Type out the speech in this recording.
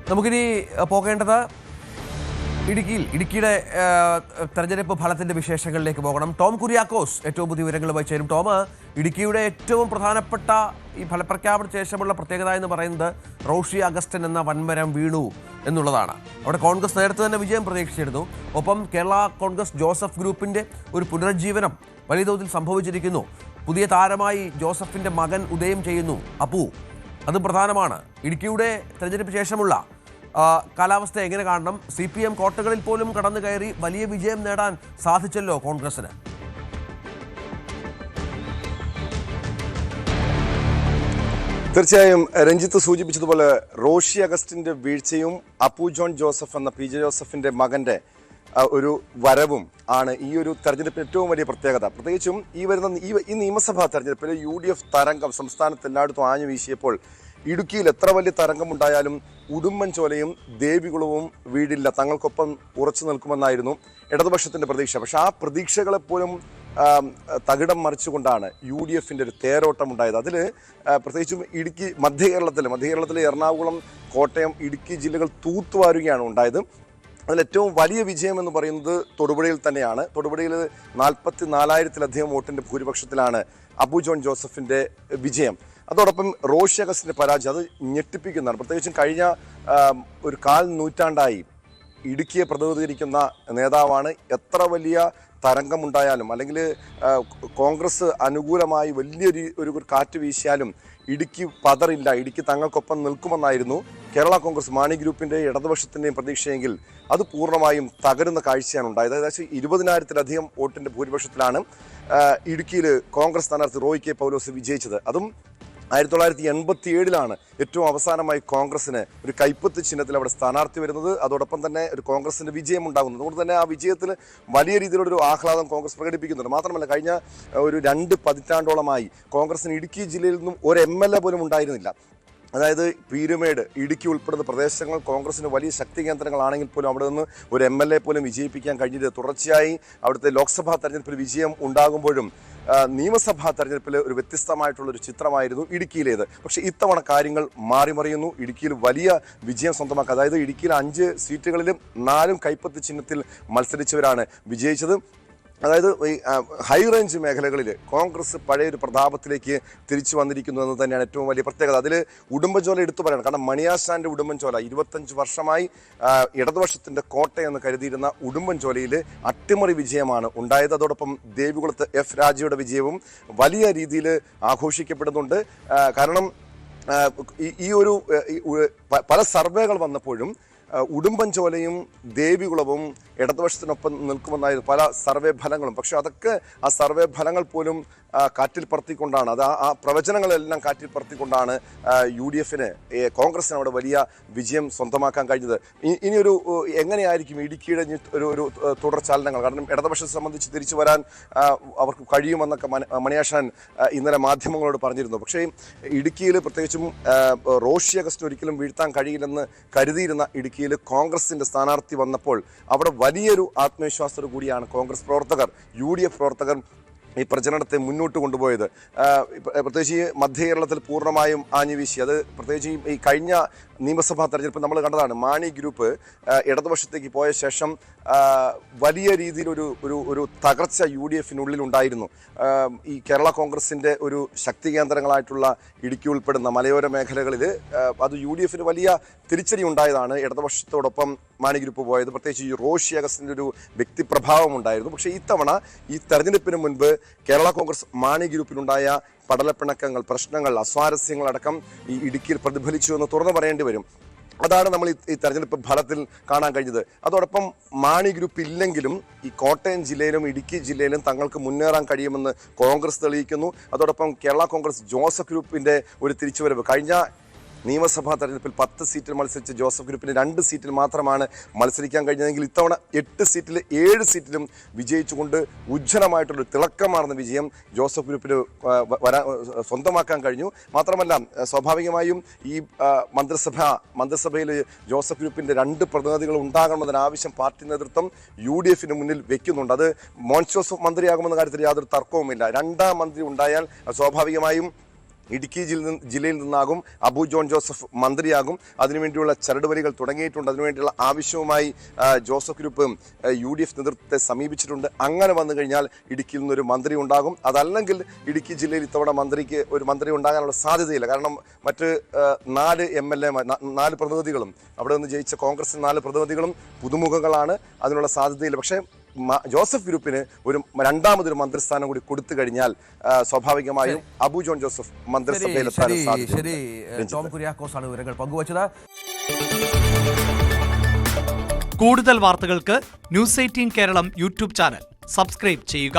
നമുക്കിനി പോകേണ്ടത് ഇടുക്കിയുടെ തെരഞ്ഞെടുപ്പ് ഫലത്തിന്റെ വിശേഷങ്ങളിലേക്ക് പോകണം. ടോം കുര്യാക്കോസ് ഏറ്റവും പുതിയ വിവരങ്ങളുമായി ചേരും. ടോം, ഇടുക്കിയുടെ ഏറ്റവും പ്രധാനപ്പെട്ട ഈ ഫലപ്രഖ്യാപന ശേഷമുള്ള പ്രത്യേകത എന്ന് പറയുന്നത് റോഷി അഗസ്റ്റൻ എന്ന വൻമരം വീണു എന്നുള്ളതാണ്. അവിടെ കോൺഗ്രസ് നേരത്തെ തന്നെ വിജയം പ്രതീക്ഷിച്ചിരുന്നു. ഒപ്പം കേരള കോൺഗ്രസ് ജോസഫ് ഗ്രൂപ്പിന്റെ ഒരു പുനരുജ്ജീവനം വലിയ തോതിൽ സംഭവിച്ചിരിക്കുന്നു. പുതിയ താരമായി ജോസഫിന്റെ മകൻ ഉദയം ചെയ്യുന്നു, അപ്പു. അതും പ്രധാനമാണ്. ഇടുക്കിയുടെ തെരഞ്ഞെടുപ്പ് ശേഷമുള്ള കാലാവസ്ഥ എങ്ങനെ കാണണം? CPM കോട്ടകളിൽ പോലും കടന്നു കയറി വലിയ വിജയം നേടാൻ സാധിച്ചല്ലോ കോൺഗ്രസിന്. തീർച്ചയായും രഞ്ജിത്ത് സൂചിപ്പിച്ചതുപോലെ റോഷി അഗസ്റ്റിന്റെ വീഴ്ചയും അപ്പു ജോൺ ജോസഫ് എന്ന PJ ജോസഫിന്റെ മകന്റെ ഒരു വരവും ആണ് ഈ ഒരു തെരഞ്ഞെടുപ്പിന് ഏറ്റവും വലിയ പ്രത്യേകത. പ്രത്യേകിച്ചും ഈ നിയമസഭാ തെരഞ്ഞെടുപ്പിൽ UDF തരംഗം സംസ്ഥാനത്ത് എല്ലായിടത്തും ആഞ്ഞു വീശിയപ്പോൾ ഇടുക്കിയിൽ എത്ര വലിയ തരംഗമുണ്ടായാലും ഉടുമ്പൻചോലയും ദേവികുളവും വീടില്ല, തങ്ങൾക്കൊപ്പം ഉറച്ചു നിൽക്കുമെന്നായിരുന്നു ഇടതുപക്ഷത്തിന്റെ പ്രതീക്ഷ. പക്ഷെ ആ പ്രതീക്ഷകളെപ്പോലും തകിടം മറിച്ചുകൊണ്ടാണ് UDFന്റെ ഒരു തേരോട്ടം ഉണ്ടായത്. അതിൽ പ്രത്യേകിച്ചും ഇടുക്കി മധ്യകേരളത്തിലെ എറണാകുളം, കോട്ടയം, ഇടുക്കി ജില്ലകൾ തൂത്തുവാരുകയാണ് ഉണ്ടായത്. അതിലേറ്റവും വലിയ വിജയം എന്ന് പറയുന്നത് തൊടുപുഴയിൽ തന്നെയാണ്. തൊടുപുഴയിൽ 44,000-ലധികം വോട്ടിന്റെ ഭൂരിപക്ഷത്തിലാണ് അപ്പു ജോൺ ജോസഫിന്റെ വിജയം. അതോടൊപ്പം റോഷി അഗസ്റ്റിന്റെ പരാജയം അത് ഞെട്ടിപ്പിക്കുന്നതാണ്. പ്രത്യേകിച്ചും കഴിഞ്ഞ ഒരു 1/4 നൂറ്റാണ്ടായി ഇടുക്കിയെ പ്രതിനിധീകരിക്കുന്ന നേതാവാണ്. എത്ര വലിയ തരംഗമുണ്ടായാലും അല്ലെങ്കിൽ കോൺഗ്രസ് അനുകൂലമായി വലിയൊരു കാറ്റ് വീശിയാലും ഇടുക്കി പതറില്ല, ഇടുക്കി തങ്ങൾക്കൊപ്പം നിൽക്കുമെന്നായിരുന്നു കേരള കോൺഗ്രസ് മാണി ഗ്രൂപ്പിന്റെ ഇടതുപക്ഷത്തിന്റെയും പ്രതീക്ഷയെങ്കിൽ അത് പൂർണ്ണമായും തകരുന്ന കാഴ്ചയാണ് ഉണ്ടായത്. ഏകദേശം 20,000-ലധികം വോട്ടിന്റെ ഭൂരിപക്ഷത്തിലാണ് ഇടുക്കിയിൽ കോൺഗ്രസ് സ്ഥാനാർത്ഥി റോയ് കെ പൗലോസ് വിജയിച്ചത്. അതും 1987 ഏറ്റവും അവസാനമായി കോൺഗ്രസിന് ഒരു കൈപ്പത്ത് ചിഹ്നത്തിൽ അവിടെ സ്ഥാനാർത്ഥി വരുന്നത്. അതോടൊപ്പം തന്നെ ഒരു കോൺഗ്രസിന്റെ വിജയം ഉണ്ടാകുന്നത്. അതുകൊണ്ട് തന്നെ ആ വിജയത്തിൽ വലിയ രീതിയിലുള്ളൊരു ആഹ്ലാദം കോൺഗ്രസ് പ്രകടിപ്പിക്കുന്നുണ്ട്. മാത്രമല്ല കഴിഞ്ഞ ഒരു 2 പതിറ്റാണ്ടോളമായി കോൺഗ്രസിന് ഇടുക്കി ജില്ലയിൽ നിന്നും ഒരു MLA പോലും ഉണ്ടായിരുന്നില്ല. അതായത് പീരുമേട്, ഇടുക്കി ഉൾപ്പെടുന്ന പ്രദേശങ്ങൾ കോൺഗ്രസിന് വലിയ ശക്തി കേന്ദ്രങ്ങളാണെങ്കിൽ പോലും അവിടെ നിന്ന് ഒരു MLA പോലും വിജയിപ്പിക്കാൻ കഴിഞ്ഞിട്ട് തുടർച്ചയായി അവിടുത്തെ ലോക്സഭാ തെരഞ്ഞെടുപ്പിൽ വിജയം ഉണ്ടാകുമ്പോഴും നിയമസഭാ തെരഞ്ഞെടുപ്പിൽ ഒരു വ്യത്യസ്തമായിട്ടുള്ളൊരു ചിത്രമായിരുന്നു ഇടുക്കിയിലേത്. പക്ഷേ ഇത്തവണ കാര്യങ്ങൾ മാറിമറിയുന്നു. ഇടുക്കിയിൽ വലിയ വിജയം സ്വന്തമാക്കുക. അതായത് ഇടുക്കിയിൽ 5 സീറ്റുകളിലും 4 കൈപ്പത്ത് ചിഹ്നത്തിൽ മത്സരിച്ചവരാണ് വിജയിച്ചത്. അതായത് ഈ ഹൈ റേഞ്ച് മേഖലകളിൽ കോൺഗ്രസ് പഴയൊരു പ്രതാപത്തിലേക്ക് തിരിച്ചു വന്നിരിക്കുന്നു എന്ന് തന്നെയാണ് ഏറ്റവും വലിയ പ്രത്യേകത. അതിൽ ഉടുമ്പൻചോല എടുത്തു പറയണം. കാരണം മണിയാശാന്റെ ഉടുമ്പൻചോല 25 വർഷമായി ഇടതുപക്ഷത്തിന്റെ കോട്ടയെന്ന് കരുതിയിരുന്ന ഉടുമ്പൻചോലയിൽ അട്ടിമറി വിജയമാണ് ഉണ്ടായത്. അതോടൊപ്പം ദേവികുളത്ത് F രാജയുടെ വിജയവും വലിയ രീതിയിൽ ആഘോഷിക്കപ്പെടുന്നുണ്ട്. കാരണം ഈ ഒരു പല സർവേകൾ വന്നപ്പോഴും ഉടുമ്പൻചോലയും ദേവികുളവും ഇടതുപക്ഷത്തിനൊപ്പം നിൽക്കുമെന്നായിരുന്നു പല സർവേ ഫലങ്ങളും. പക്ഷെ അതൊക്കെ ആ സർവേ ഫലങ്ങൾ പോലും കാറ്റിൽ പറത്തിക്കൊണ്ടാണ്, അത് ആ പ്രവചനങ്ങളെല്ലാം കാറ്റിൽ പറത്തിക്കൊണ്ടാണ് UDFന് കോൺഗ്രസിന് അവിടെ വലിയ വിജയം സ്വന്തമാക്കാൻ കഴിഞ്ഞത്. ഇനിയൊരു എങ്ങനെയായിരിക്കും ഇടുക്കിയുടെ ഒരു തുടർചാലനങ്ങൾ? കാരണം ഇടതുപക്ഷത്തെ സംബന്ധിച്ച് തിരിച്ചു വരാൻ അവർക്ക് കഴിയുമെന്നൊക്കെ മണിയാശാൻ ഇന്നലെ മാധ്യമങ്ങളോട് പറഞ്ഞിരുന്നു. പക്ഷേ ഇടുക്കിയിൽ പ്രത്യേകിച്ചും റോഷി അഗസ്റ്റിന് ഒരിക്കലും വീഴ്ത്താൻ കഴിയില്ലെന്ന് കരുതിയിരുന്ന ഇടുക്കിയിൽ കോൺഗ്രസിന്റെ സ്ഥാനാർത്ഥി വന്നപ്പോൾ അവിടെ വലിയൊരു ആത്മവിശ്വാസത്തോടു കൂടിയാണ് കോൺഗ്രസ് പ്രവർത്തകർ, UDF പ്രവർത്തകർ ഈ പ്രചരണത്തെ മുന്നോട്ട് കൊണ്ടുപോയത്. പ്രത്യേകിച്ച് മധ്യകേരളത്തിൽ പൂർണ്ണമായും ആഞ്ഞുവീശി. അത് പ്രത്യേകിച്ച് ഈ കഴിഞ്ഞ നിയമസഭാ തെരഞ്ഞെടുപ്പ് നമ്മൾ കണ്ടതാണ്. മാണി ഗ്രൂപ്പ് ഇടതുപക്ഷത്തേക്ക് പോയ ശേഷം വലിയ രീതിയിലൊരു തകർച്ച UDFനുള്ളിൽ ഉണ്ടായിരുന്നു. ഈ കേരള കോൺഗ്രസിൻ്റെ ഒരു ശക്തി കേന്ദ്രങ്ങളായിട്ടുള്ള ഇടുക്കി ഉൾപ്പെടുന്ന മലയോര മേഖലകളിൽ അത് UDFന് വലിയ തിരിച്ചടി ഉണ്ടായതാണ് ഇടതുപക്ഷത്തോടൊപ്പം മാണി ഗ്രൂപ്പ് പോയത്. പ്രത്യേകിച്ച് ഈ റോഷി അഗസ്റ്റിൻ്റെ ഒരു വ്യക്തിപ്രഭാവം ഉണ്ടായിരുന്നു. പക്ഷേ ഇത്തവണ ഈ തെരഞ്ഞെടുപ്പിന് മുൻപ് കേരള കോൺഗ്രസ് മാണി ഗ്രൂപ്പിലുണ്ടായ പടലപ്പിണക്കങ്ങൾ, പ്രശ്നങ്ങൾ, അസ്വാരസ്യങ്ങളടക്കം ഈ ഇടുക്കിയിൽ പ്രതിഫലിച്ചു എന്ന് തുറന്നു പറയേണ്ടി വരും. അതാണ് നമ്മൾ ഈ തെരഞ്ഞെടുപ്പ് ഫലത്തിൽ കാണാൻ കഴിഞ്ഞത്. അതോടൊപ്പം മാണി ഗ്രൂപ്പ് ഇല്ലെങ്കിലും ഈ കോട്ടയം ജില്ലയിലും ഇടുക്കി ജില്ലയിലും തങ്ങൾക്ക് മുന്നേറാൻ കഴിയുമെന്ന് കോൺഗ്രസ് തെളിയിക്കുന്നു. അതോടൊപ്പം കേരള കോൺഗ്രസ് ജോസഫ് ഗ്രൂപ്പിൻ്റെ ഒരു തിരിച്ചുവരവ്. കഴിഞ്ഞ നിയമസഭാ തെരഞ്ഞെടുപ്പിൽ 10 സീറ്റിൽ മത്സരിച്ച ജോസഫ് ഗ്രൂപ്പിന് 2 സീറ്റിൽ മാത്രമാണ് മത്സരിക്കാൻ കഴിഞ്ഞതെങ്കിൽ ഇത്തവണ 8 സീറ്റിൽ 7 സീറ്റിലും വിജയിച്ചുകൊണ്ട് ഉജ്ജ്വലമായിട്ടുള്ള തിളക്കമാർന്ന വിജയം ജോസഫ് ഗ്രൂപ്പിന് സ്വന്തമാക്കാൻ കഴിഞ്ഞു. മാത്രമല്ല സ്വാഭാവികമായും ഈ മന്ത്രിസഭയിൽ ജോസഫ് ഗ്രൂപ്പിൻ്റെ 2 പ്രതിനിധികൾ ഉണ്ടാകണമെന്നതിന് ആവശ്യം പാർട്ടി നേതൃത്വം UDFന് മുന്നിൽ വെക്കുന്നുണ്ട്. അത് മോൻസ് ജോസഫ് മന്ത്രിയാകുമെന്ന കാര്യത്തിൽ യാതൊരു തർക്കവുമില്ല. 2ാം മന്ത്രി ഉണ്ടായാൽ സ്വാഭാവികമായും ഇടുക്കി ജില്ലയിൽ നിന്നാകും അബു ജോൺ ജോസഫ് മന്ത്രിയാകും. അതിനുവേണ്ടിയുള്ള ചരടുവലികൾ തുടങ്ങിയിട്ടുണ്ട്. അതിനുവേണ്ടിയുള്ള ആവശ്യവുമായി ജോസഫ് ഗ്രൂപ്പ് UDF നേതൃത്വത്തെ സമീപിച്ചിട്ടുണ്ട്. അങ്ങനെ വന്നു കഴിഞ്ഞാൽ ഇടുക്കിയിൽ നിന്നൊരു മന്ത്രി ഉണ്ടാകും. അതല്ലെങ്കിൽ ഇടുക്കി ജില്ലയിൽ ഇത്തവണ ഒരു മന്ത്രി ഉണ്ടാകാനുള്ള സാധ്യതയില്ല. കാരണം മറ്റ് 4 MLA 4 പ്രതിനിധികളും അവിടെ നിന്ന് ജയിച്ച കോൺഗ്രസ് 4 പ്രതിനിധികളും പുതുമുഖങ്ങളാണ്. അതിനുള്ള സാധ്യതയില്ല. പക്ഷേ ജോസഫ് ഗ്രൂപ്പിന് രണ്ടാമതൊരു മന്ത്രിസ്ഥാനം കൂടി കൊടുത്തു കഴിഞ്ഞാൽ സ്വാഭാവികമായും അബു ജോൺ ജോസഫ് മന്ത്രിസഭയിലെത്താൻ സാധ്യത. ടോം കുര്യാക്കോസ് ആണ് വിവരങ്ങൾ പങ്കുവച്ചത്. കൂടുതൽ വാർത്തകൾക്ക് News 18 Keralam YouTube channel subscribe ചെയ്യുക.